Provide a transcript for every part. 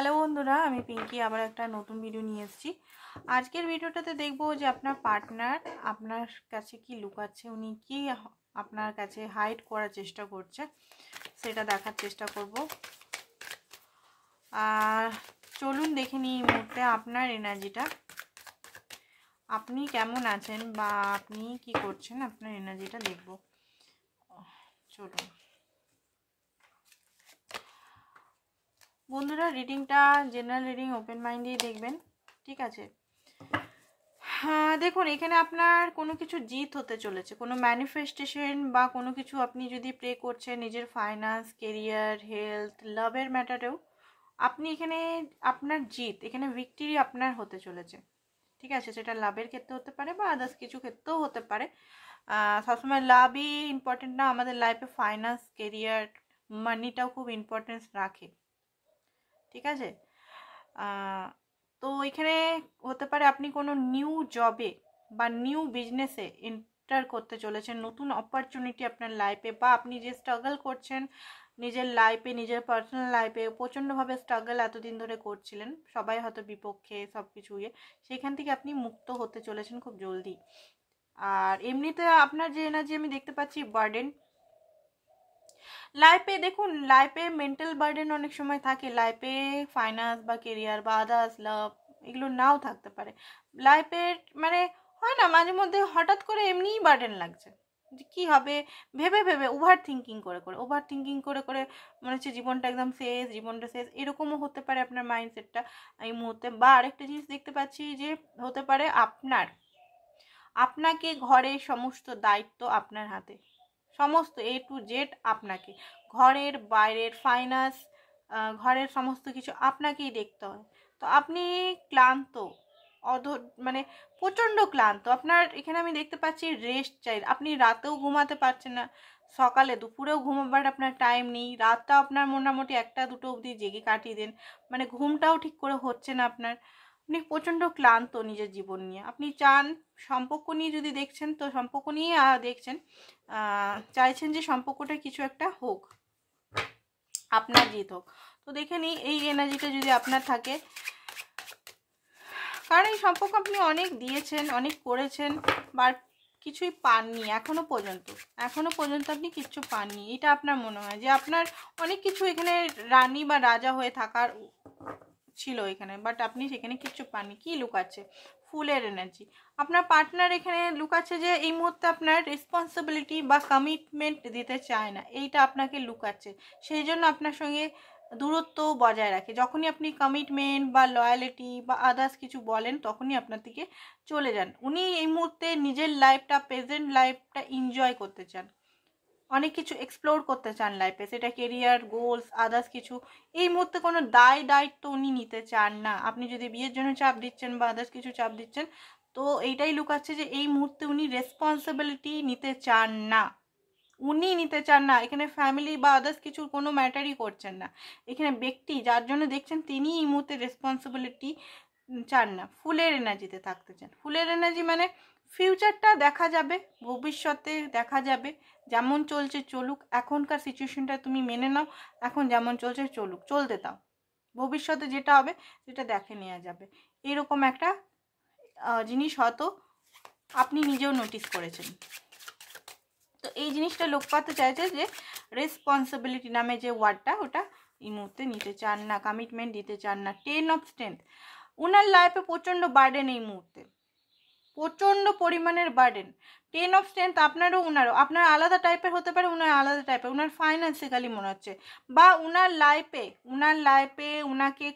Hello বন্ধুরা, আমি পিঙ্কি আবার একটা নতুন ভিডিও নিয়ে এসেছি। আজকের ভিডিওটাতে দেখবো যে আপনার পার্টনার আপনার কাছে কি লুকাচ্ছে, উনি কি আপনার কাছে হাইড করার চেষ্টা করছে সেটা দেখার চেষ্টা করব। আর চলুন দেখে নিই এই মুহূর্তে আপনার এনার্জিটা, আপনি কেমন আছেন বা আপনি কি করছেন, আপনার এনার্জিটা দেখব। চলুন বন্ধুরা, রিডিংটা জেনারেল রিডিং, ওপেন মাইন্ড দিয়ে দেখবেন, ঠিক আছে? হ্যাঁ দেখুন, এখানে আপনার কোনো কিছু জিত হতে চলেছে, কোনো ম্যানিফেস্টেশন বা কোনো কিছু আপনি যদি প্রে করছেন নিজের ফাইন্যান্স, কেরিয়ার, হেলথ, লাভের ম্যাটারেও, আপনি এখানে আপনার জিত, এখানে ভিক্টরি আপনার হতে চলেছে, ঠিক আছে? সেটা লাভের ক্ষেত্রে হতে পারে বা আদার্স কিছু ক্ষেত্রেও হতে পারে। সবসময় লাভই ইম্পর্টেন্ট না, আমাদের লাইফে ফাইন্যান্স, কেরিয়ার, মানিটাও খুব ইম্পর্টেন্স রাখে, ঠিক আছে? তো এখানে হতে পারে আপনি কোনো নিউ জবে বা নিউ বিজনেসে এন্টার করতে চলেছেন, নতুন অপরচুনিটি আপনার লাইফে, বা আপনি যে স্ট্রাগল করছেন নিজের লাইফে, নিজের পার্সোনাল লাইফে প্রচণ্ডভাবে স্ট্রাগল এতদিন ধরে করছিলেন, সবাই হয়তো বিপক্ষে সব কিছু সেখান থেকে আপনি মুক্ত হতে চলেছেন খুব জলদি। আর এমনিতে আপনার যে এনার্জি আমি দেখতে পাচ্ছি বার্ডেন লাইফে, দেখুন লাইফে মেন্টাল বার্ডেন অনেক সময় থাকে, লাইফে ফাইন্যান্স বা কেরিয়ার বা আদার্স লাভ এগুলো নাও থাকতে পারে লাইফের, মানে হয় না মাঝে মধ্যে হঠাৎ করে এমনিই বার্ডেন লাগছে যে কী হবে, ভেবে ভেবে ওভার থিঙ্কিং করে করে মনে হচ্ছে জীবনটা একদম শেষ, জীবনটা শেষ, এরকমও হতে পারে আপনার মাইন্ডসেটটা এই মুহূর্তে। বা আরেকটা জিনিস দেখতে পাচ্ছি যে হতে পারে আপনাকে ঘরের সমস্ত দায়িত্ব আপনার হাতে, সমস্ত A to Z আপনাকে, ঘরের বাইরের ফাইন্যান্স, ঘরের সমস্ত কিছু আপনাকেই দেখতে হয়। তো আপনি ক্লান্ত, মানে প্রচণ্ড ক্লান্ত, আপনার এখানে আমি দেখতে পাচ্ছি রেস্ট চাই, আপনি রাতেও ঘুমাতে পারছেন না, সকালে দুপুরেও ঘুমাবার আপনার টাইম নেই, রাতটা আপনার মোটামুটি 1-2 অবধি জেগে কাটিয়ে দেন, মানে ঘুমটাও ঠিক করে হচ্ছে না আপনার, আপনি প্রচণ্ড ক্লান্ত নিজের জীবন নিয়ে। আপনি চান সম্পর্ক নিয়ে, যদি দেখছেন তো সম্পর্ক নিয়ে দেখছেন, চাইছেন যে সম্পর্কটা কিছু একটা হোক, আপনার জিত হোক। তো দেখে নিই এই এনার্জিটা যদি আপনার থাকে, কারণ এই সম্পর্ক আপনি অনেক দিয়েছেন, অনেক করেছেন, বাট কিছুই পাননি এখনো পর্যন্ত আপনি কিচ্ছু পাননি, এটা আপনার মনে হয় যে আপনার অনেক কিছু এখানে রানী বা রাজা হয়ে থাকার ছিল এখানে, বাট আপনি সেখানে কিচ্ছু পাননি। কি লুকাচ্ছে? ফুলের এনার্জি। আপনার পার্টনার এখানে লুকাচ্ছে যে এই মুহূর্তে আপনার রেসপন্সিবিলিটি বা কমিটমেন্ট দিতে চায় না, এইটা আপনাকে লুকাচ্ছে, সেই জন্য আপনার সঙ্গে দূরত্ব বজায় রাখে। যখনই আপনি কমিটমেন্ট বা লয়ালিটি বা আদার্স কিছু বলেন তখনই আপনার থেকে চলে যান। উনি এই মুহূর্তে নিজের লাইফটা, প্রেজেন্ট লাইফটা এনজয় করতে চান, অনেক কিছু এক্সপ্লোর করতে চান লাইফে, সেটা কেরিয়ার, গোলস, আদার্স কিছু। এই মুহূর্তে কোনো দায়িত্ব উনি নিতে চান না। আপনি যদি বিয়ের জন্য চাপ দিচ্ছেন বা আদার্স কিছু চাপ দিচ্ছেন, তো এইটাই লুকাচ্ছে যে এই মুহূর্তে উনি রেসপন্সিবিলিটি নিতে চান না, এখানে ফ্যামিলি বা আদার্স কিছুর কোনো ম্যাটারই করছেন না, এখানে ব্যক্তি যার জন্য দেখছেন তিনি এই মুহূর্তে রেসপন্সিবিলিটি চান না, ফুলের এনার্জিতে থাকতে চান। ফুলের এনার্জি মানে ফিউচারটা দেখা যাবে, ভবিষ্যতে দেখা যাবে, যেমন চলছে চলুক, এখনকার সিচুয়েশনটা তুমি মেনে নাও, এখন যেমন চলছে চলুক, চলতে দাও, ভবিষ্যতে যেটা হবে সেটা দেখে নেওয়া যাবে। এরকম একটা জিনিস হয়তো আপনি নিজেও নোটিস করেছেন। তো এই জিনিসটা লোক পাতে চাইছে যে রেসপন্সিবিলিটি নামে যে ওয়ার্ডটা, ওটা এই মুহূর্তে নিতে চান না, কমিটমেন্ট দিতে চান না। 10 অফ স্ট্রেংথ, ওনার লাইফে প্রচণ্ড বার্ডেন এই মুহূর্তে, প্রচণ্ড পরিমাণের বার্ডেন। 10 অফ স্ট্রেংথ আপনারও ওনারও, আপনার আলাদা টাইপের হতে পারে, ওনার আলাদা টাইপের, ওনার ফাইন্যান্সিক্যালি মনে হচ্ছে, বা ওনার লাইফে ওনাকে,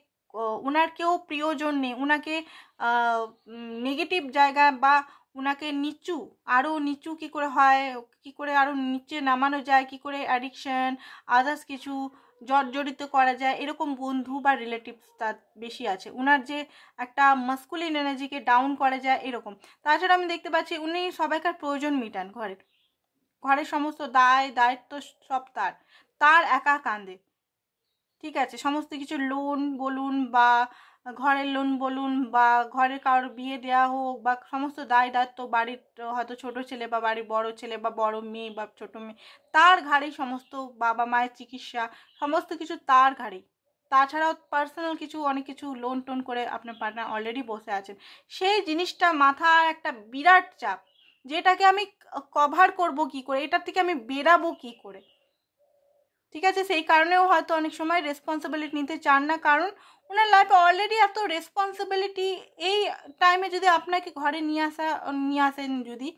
ওনার কেউ প্রিয়জন নেই, ওনাকে নেগেটিভ জায়গা বা ওনাকে আরও নিচু কী করে হয়, কী করে আরও নিচে নামানো যায়, কী করে অ্যাডিকশান, আদার্স কিছু জর্জরিত করা যায়, এরকম বন্ধু বা রিলেটিভস তার বেশি আছে। ওনার যে একটা মাস্কুলিন এনার্জিকে ডাউন করা যায় এরকম। তাছাড়া আমি দেখতে পাচ্ছি উনি সবাইকার প্রয়োজন মিটান, ঘরের সমস্ত দায়িত্ব সব তার একা কাঁধে, ঠিক আছে? সমস্ত কিছু লোন বলুন বা ঘরের লোন বলুন বা ঘরের কারোর বিয়ে দেওয়া হোক বা সমস্ত দায়িত্ব, বাড়ির হয়তো ছোট ছেলে বা বাড়ির বড় ছেলে বা বড় মেয়ে বা ছোট মেয়ে, তার ঘাড়েই সমস্ত, বাবা মায়ের চিকিৎসা, সমস্ত কিছু তার ঘাড়েই। তাছাড়াও পার্সোনাল কিছু অনেক কিছু লোন টোন করে আপনার পার্টনার অলরেডি বসে আছেন, সেই জিনিসটা মাথায় একটা বিরাট চাপ, যেটাকে আমি কভার করব কি করে, এটার থেকে আমি বেরাবো কি করে। ঠিক আছে, সেই কারণেও হয়তো অনেক সময় রেসপন্সিবিলিটি নিতে চান না, কারণ ওনার লাইফে অলরেডি এত রেসপন্সিবিলিটি। এই টাইমে যদি আপনাকে ঘরে নিয়ে আসেন যদি,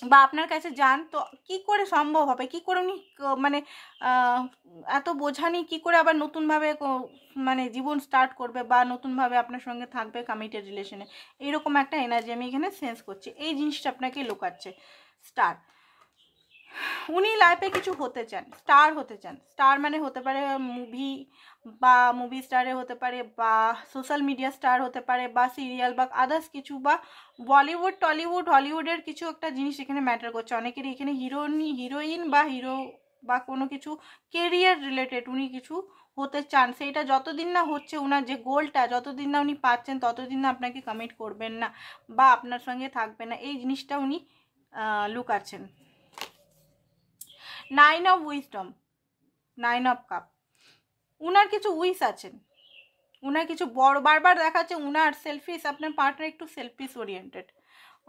বা আপনার কাছে যান, তো কি করে সম্ভব হবে, কি করে উনি মানে এত বোঝা নিয়ে কী করে আবার নতুনভাবে মানে জীবন স্টার্ট করবে বা নতুনভাবে আপনার সঙ্গে থাকবে কমিটেড রিলেশনে। এইরকম একটা এনার্জি আমি এখানে সেন্স করছি, এই জিনিসটা আপনাকে লুকাচ্ছে স্টার। উনি লাইফে কিছু হতে চান, স্টার হতে চান। স্টার মানে হতে পারে মুভি বা মুভি স্টারে হতে পারে, বা সোশ্যাল মিডিয়া স্টার হতে পারে, বা সিরিয়াল বা আদার্স কিছু, বা বলিউড টলিউড হলিউডের কিছু একটা জিনিস এখানে ম্যাটার করছে। অনেকেরই এখানে হিরোইন বা হিরো বা কোনো কিছু কেরিয়ার রিলেটেড উনি কিছু হতে চান। সেইটা যতদিন না হচ্ছে, ওনার যে গোলটা যতদিন না উনি পাচ্ছেন ততদিন না আপনাকে কমিট করবেন না বা আপনার সঙ্গে থাকবেন না, এই জিনিসটা উনি লুকাচ্ছেন। 9 অফ উইজডম, 9 অফ কাপ। উনার কিছু উইস আছেন, উনার কিছু বড়, বারবার দেখাচ্ছে উনার সেলফিশ, আপনার পার্টনার একটু সেলফিশ ওরিয়েন্টেড।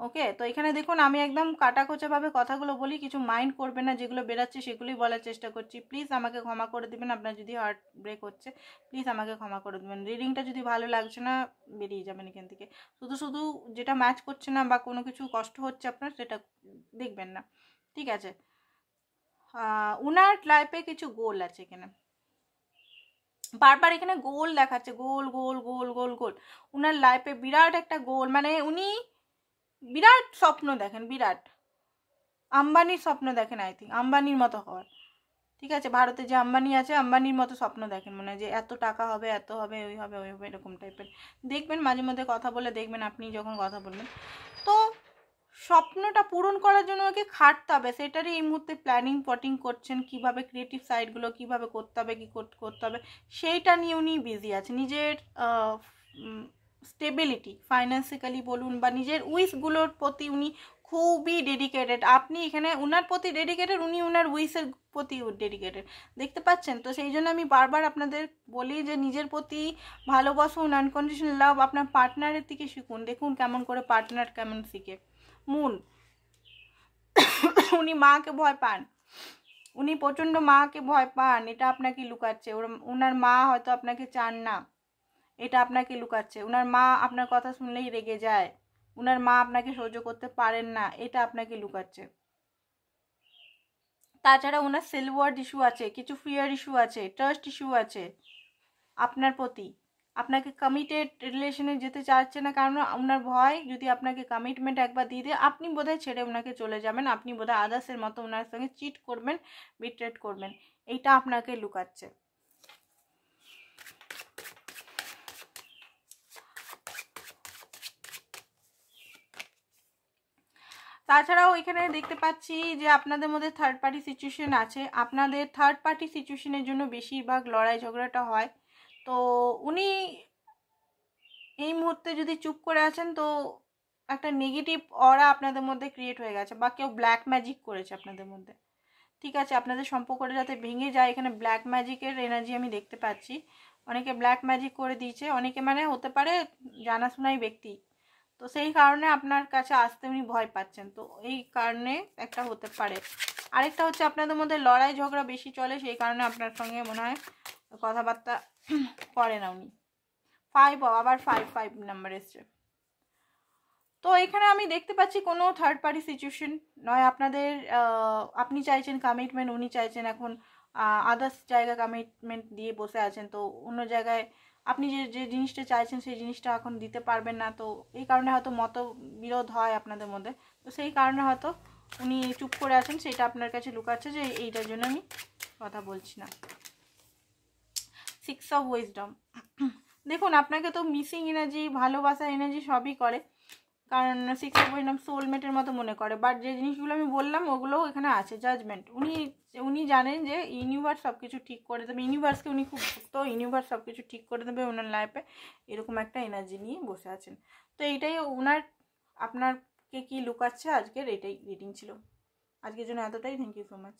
ওকে, তো এখানে দেখুন আমি একদম কাটাকোচাভাবে কথাগুলো বলি, কিছু মাইন্ড করবে না, যেগুলো বেরাচ্ছে সেগুলোই বলার চেষ্টা করছি। প্লিজ আমাকে ক্ষমা করে দেবেন, আপনার যদি হার্ট ব্রেক হচ্ছে প্লিজ আমাকে ক্ষমা করে দেবেন। রিডিংটা যদি ভালো লাগছে না বেরিয়ে যাবেন এখান থেকে। শুধু শুধু যেটা ম্যাচ করছে না বা কোনো কিছু কষ্ট হচ্ছে আপনার সেটা দেখবেন না, ঠিক আছে। উনার লাইফে কিছু গোল আছে এখানে, বারবার এখানে গোল দেখাচ্ছে, গোল গোল গোল গোল গোল। উনার লাইফে বিরাট একটা গোল, মানে উনি বিরাট স্বপ্ন দেখেন, বিরাট আম্বানির স্বপ্ন দেখেন, আই থিঙ্ক আম্বানির মতো হওয়ার। ঠিক আছে, ভারতে যে আম্বানি আছে আম্বানির মতো স্বপ্ন দেখেন, মনে হয় যে এত টাকা হবে, এত হবে, ওই হবে ওই হবে, এরকম টাইপের। দেখবেন মাঝে মধ্যে কথা বলে দেখবেন, আপনি যখন কথা বলবেন তো স্বপ্নটা পূরণ করার জন্য ওকে খাটতে হবে, সেটারই এই মুহূর্তে প্ল্যানিং পটিং করছেন, কিভাবে ক্রিয়েটিভ সাইডগুলো কিভাবে করতে হবে, কী করতে হবে সেইটা নিয়ে উনি বিজি আছে। নিজের স্টেবিলিটি ফাইন্যান্সিক্যালি বলুন বা নিজের উইশগুলোর প্রতি উনি খুবই ডেডিকেটেড। আপনি এখানে উনার প্রতি ডেডিকেটেড, উনি উনার উইশের প্রতি ডেডিকেটেড, দেখতে পাচ্ছেন তো। সেই জন্য আমি বারবার আপনাদের বলি যে নিজের প্রতি ভালোবাসুন, আনকন্ডিশনাল লাভ আপনার পার্টনারের থেকে শিখুন। দেখুন কেমন করে পার্টনার কেমন শিখে। মুন, উনি মাকে ভয় পান, উনি প্রচণ্ড মাকে ভয় পান, এটা আপনাকে লুকাচ্ছে। ওনার মা হয়তো আপনাকে চান না, এটা আপনাকে লুকাচ্ছে। ওনার মা আপনার কথা শুনলেই রেগে যায়, ওনার মা আপনাকে সহ্য করতে পারেন না, এটা আপনাকে লুকাচ্ছে। তাছাড়া ওনার সেলফ ওয়ার্থ ইস্যু আছে, কিছু ফিয়ার ইস্যু আছে, ট্রাস্ট ইস্যু আছে আপনার প্রতি। আপনাকে কমিটেড রিলেশনে যেতে চাচ্ছে না, কারণ ওনার ভয় যদি আপনাকে কমিটমেন্ট একবার দিয়ে দেয় আপনি বোধহয় ছেড়ে ওনাকে চলে যাবেন, আপনি বোধহয় আদার্সের মতো ওনার সঙ্গে চিট করবেন, বিট্রেট করবেন, এইটা আপনাকে লুকাচ্ছে। তাছাড়াও এখানে দেখতে পাচ্ছি যে আপনাদের মধ্যে থার্ড পার্টি সিচুয়েশন আছে। আপনাদের থার্ড পার্টি সিচুয়েশনের জন্য বেশিরভাগ লড়াই ঝগড়াটা হয়। তো উনি এই মুহূর্তে যদি চুপ করে আছেন তো একটা নেগেটিভ অরা আপনাদের মধ্যে ক্রিয়েট হয়ে গেছে, বা কেউ ব্ল্যাক ম্যাজিক করেছে আপনাদের মধ্যে। ঠিক আছে, আপনাদের সম্পর্কটা যাতে ভেঙে যায়, এখানে ব্ল্যাক ম্যাজিকের এনার্জি আমি দেখতে পাচ্ছি। অনেকে ব্ল্যাক ম্যাজিক করে দিয়েছে, অনেকে মানে হতে পারে জানাশোনাই ব্যক্তি, তো সেই কারণে আপনার কাছে আসতে উনি ভয় পাচ্ছেন, তো এই কারণে একটা হতে পারে। আরেকটা হচ্ছে আপনাদের মধ্যে লড়াই ঝগড়া বেশি চলে, সেই কারণে আপনার সঙ্গে মনে হয় কথাবার্তা করে না উনি। 5 আবার 5 নাম্বার এসছে। তো এখানে আমি দেখতে পাচ্ছি কোনো থার্ড পার্টি সিচুয়েশন নয় আপনাদের। আপনি চাইছেন কমিটমেন্ট, উনি চাইছেন এখন আদার্স জায়গা কমিটমেন্ট দিয়ে বসে আছেন। তো অন্য জায়গায় আপনি যে জিনিসটা চাইছেন সেই জিনিসটা এখন দিতে পারবেন না, তো এই কারণে হয়তো মতবিরোধ হয় আপনাদের মধ্যে। তো সেই কারণে হয়তো উনি চুপ করে আছেন, সেটা আপনার কাছে লুকাচ্ছে যে এইটার জন্য আমি কথা বলছি না। 6 অফ উইজডম, দেখুন আপনাকে তো মিসিং এনার্জি, ভালোবাসা এনার্জি সবই করে, কারণ 6 অফ উইজডম সোলমেটের মতো মনে করে। বাট যে জিনিসগুলো আমি বললাম ওগুলোও এখানে আছে। জাজমেন্ট, উনি জানেন যে ইউনিভার্স সব কিছু ঠিক করে দেবে, ইউনিভার্সকে উনি খুব ভক্ত, ইউনিভার্স সব কিছু ঠিক করে দেবে ওনার লাইফে, এরকম একটা এনার্জি নিয়ে বসে আছেন। তো এইটাই ওনার আপনারকে কি লুকাচ্ছে আজকের, এটাই রিডিং ছিল আজকের জন্য। এতটাই, থ্যাংক ইউ সো মাচ।